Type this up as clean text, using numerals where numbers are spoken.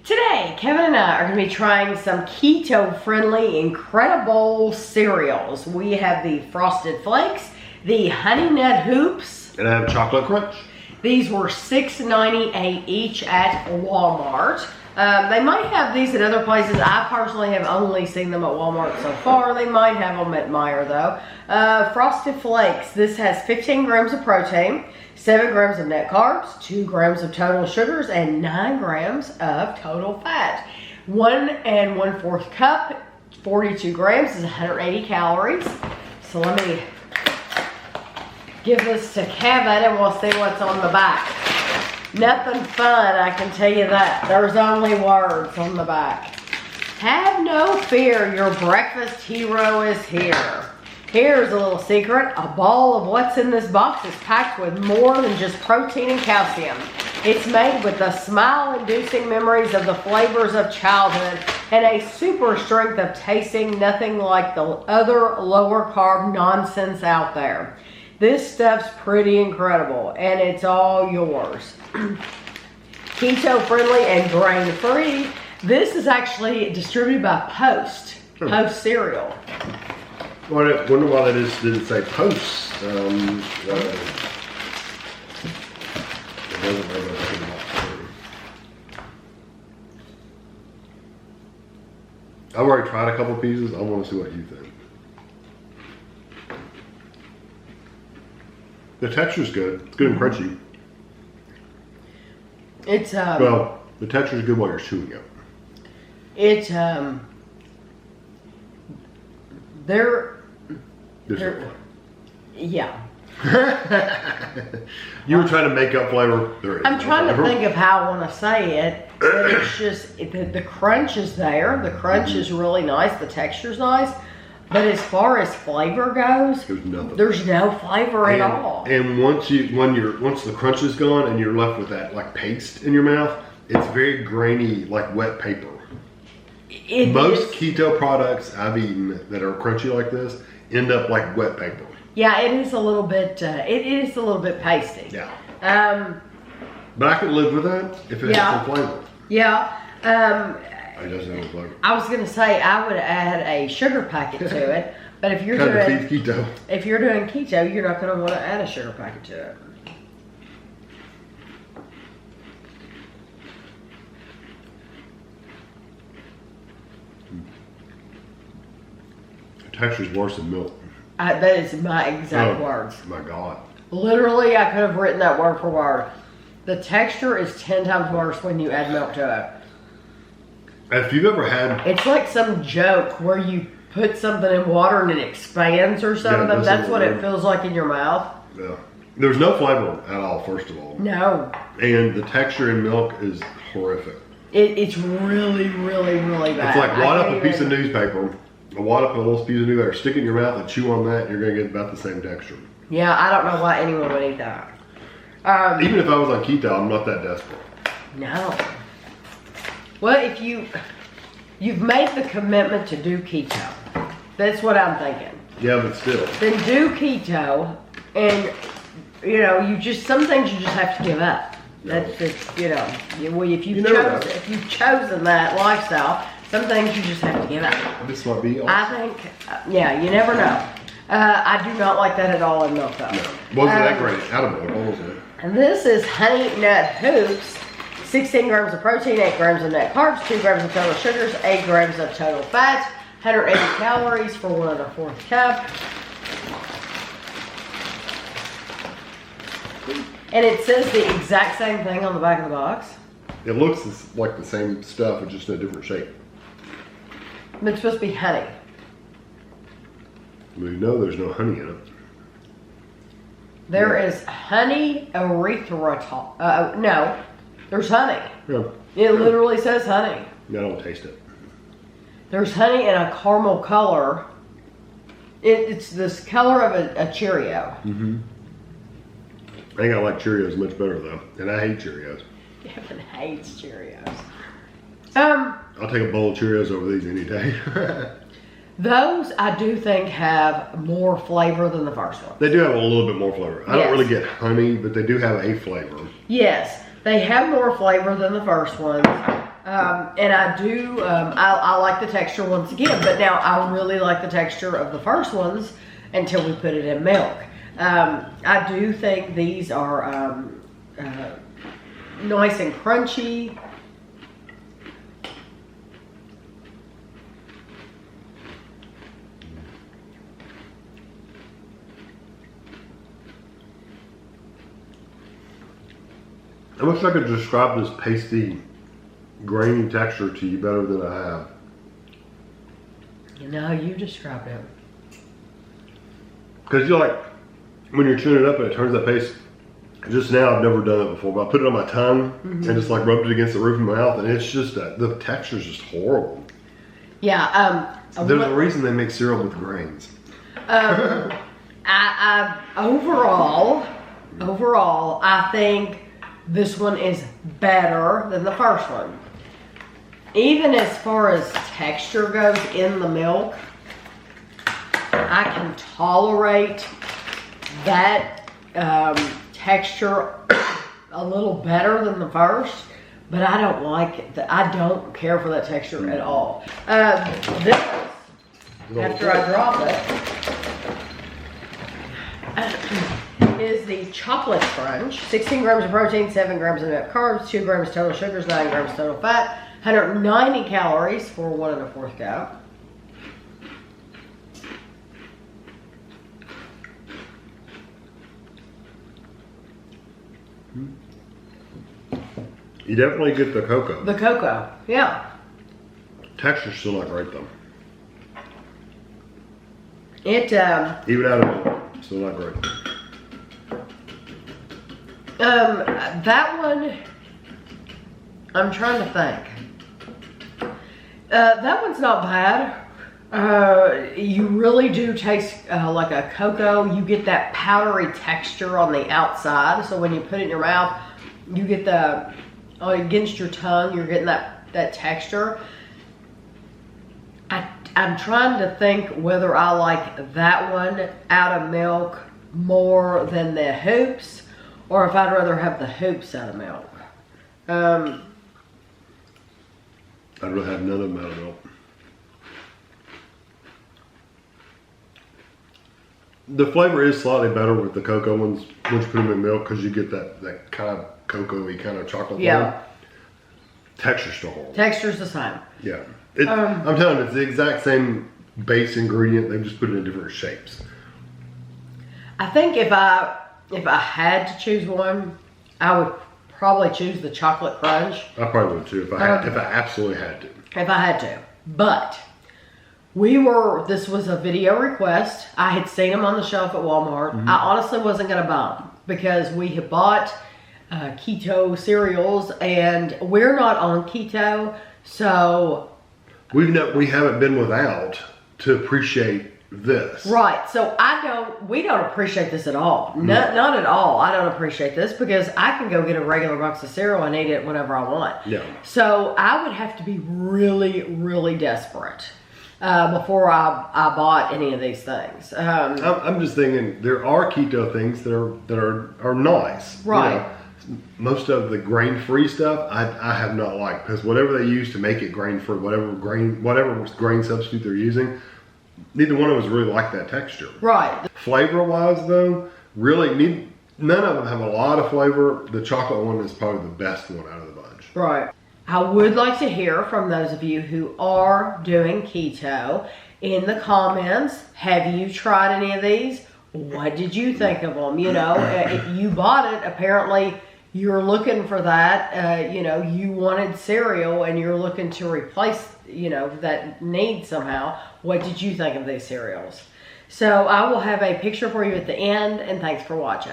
Today, Kevin and I are going to be trying some keto-friendly Incredi-bowl cereals. We have the Frosted Flakes, the Honey Nut Hoops, and I have Chocolate Crunch. These were $6.98 each at Walmart. They might have these at other places. I personally have only seen them at Walmart so far. They might have them at Meijer though. Frosted Flakes. This has 15 grams of protein, 7 grams of net carbs, 2 grams of total sugars, and 9 grams of total fat. 1 1/4 cup, 42 grams is 180 calories. So let me give this to Kevin and we'll see what's on the back. Nothing fun, I can tell you that. There's only words on the back. Have no fear, your breakfast hero is here. Here's a little secret. A ball of what's in this box is packed with more than just protein and calcium. It's made with the smile-inducing memories of the flavors of childhood and a super strength of tasting nothing like the other lower carb nonsense out there. This stuff's pretty incredible, and it's all yours. Keto friendly and grain free. This is actually distributed by Post Cereal. Well, I wonder why they just didn't say Post. It doesn't really look like I've already tried a couple pieces. I want to see what you think. The texture's good. It's good and crunchy. It's well, the texture's good while you're chewing it. It's yeah. You were trying to make up flavor. I'm trying to think of how I want to say it, but it's just the crunch is there. The crunch is really nice. The texture's nice. But as far as flavor goes, there's nothing. There's no flavor at all. And once the crunch is gone and you're left with that like paste in your mouth, it's very grainy, like wet paper. Most keto products I've eaten that are crunchy like this end up like wet paper. Yeah, it is a little bit. It is a little bit pasty. Yeah. But I could live with that if it had some flavor. Yeah. It doesn't have flavor. I was gonna say I would add a sugar packet to it, but if you're doing keto, if you're doing keto, you're not gonna want to add a sugar packet to it. The texture's worse than milk. That is my exact words. My God. Literally, I could have written that word for word. The texture is 10 times worse when you add milk to it. If you've ever had... It's like some joke where you put something in water and it expands or something. Yeah, that's what it feels like in your mouth. Yeah. There's no flavor at all, first of all. No. And the texture in milk is horrific. It's really, really, really bad. It's like wad up a piece of newspaper, wad up a little piece of newspaper, stick it in your mouth and chew on that, and you're going to get about the same texture. Yeah, I don't know why anyone would eat that. Even if I was on keto, I'm not that desperate. No. Well, if you've made the commitment to do keto, that's what I'm thinking. Yeah, but still. Then do keto, and some things you just have to give up. No. That's just, if you've chosen that lifestyle, some things you just have to give up. This might be awesome. I think, you never know. I do not like that at all in milk though. No, wasn't that great? Out of milk, what was it? And this is Honey Nut Hoops. 16 grams of protein, 8 grams of net carbs, 2 grams of total sugars, 8 grams of total fat, 180 calories for 1 1/4 cup. And it says the exact same thing on the back of the box. It looks like the same stuff, but just in a different shape. But it's supposed to be honey. We know there's no honey in it. There is honey erythritol. No. There's honey. Yeah. It literally says honey. I don't taste it. There's honey in a caramel color. It's this color of a Cheerio. Mm-hmm. I think I like Cheerios much better though, and I hate Cheerios. Kevin hates Cheerios. I'll take a bowl of Cheerios over these any day. Those I do think have more flavor than the first one. They do have a little bit more flavor. I don't really get honey, but they do have a flavor. Yes, they have more flavor than the first one. And I do, I like the texture once again, but now I really like the texture of the first ones until we put it in milk. I do think these are nice and crunchy. I wish I could describe this pasty, grainy texture to you better than I have. You know, you described it. Because you're like, when you're chewing it up and it turns that paste, just now I've never done it before, but I put it on my tongue and just like rubbed it against the roof of my mouth, and it's just that the texture's just horrible. Yeah. There's a reason they make cereal with grains. Overall, I think this one is better than the first one. Even as far as texture goes in the milk, I can tolerate that texture a little better than the first, but I don't like it. I don't care for that texture at all. This, after I drop it, is the Chocolate Crunch. 16 grams of protein, 7 grams of net carbs, 2 grams total sugars, 9 grams total fat, 190 calories for 1 1/4 cup. You definitely get the cocoa. The cocoa, yeah. Texture's still not great though. It even out of it, still not great. That one, I'm trying to think. That one's not bad. You really do taste like a cocoa. You get that powdery texture on the outside. So when you put it in your mouth, you get the, against your tongue, you're getting that texture. I'm trying to think whether I like that one out of milk more than the hoops, or if I'd rather have the hoops out of milk. I'd rather have none of them out of milk. The flavor is slightly better with the cocoa ones once you put them in milk, because you get that kind of cocoa-y kind of chocolate flavor. Texture's still horrible. Texture's the same. Yeah. I'm telling you, it's the exact same base ingredient. They've just put it in different shapes. I think if I had to choose one, I would probably choose the Chocolate Crunch. I probably would too if I absolutely had to. If I had to. But this was a video request. I had seen them on the shelf at Walmart. I honestly wasn't going to buy them because we had bought keto cereals and we're not on keto, so we haven't been without to appreciate this. Right. So we don't appreciate this at all. Not at all. I don't appreciate this because I can go get a regular box of cereal and eat it whenever I want. Yeah. So I would have to be really, really desperate before I bought any of these things. I'm just thinking there are keto things that are nice. Right. You know, most of the grain-free stuff I have not liked, because whatever they use to make it grain-free, whatever grain substitute they're using, neither one of us really like that texture. Right. Flavor-wise though, really none of them have a lot of flavor. The chocolate one is probably the best one out of the bunch. Right. I would like to hear from those of you who are doing keto in the comments. Have you tried any of these? What did you think of them? You know, if you bought it, apparently you're looking for that. You wanted cereal and you're looking to replace, that need somehow. What did you think of these cereals? So I will have a picture for you at the end, and thanks for watching.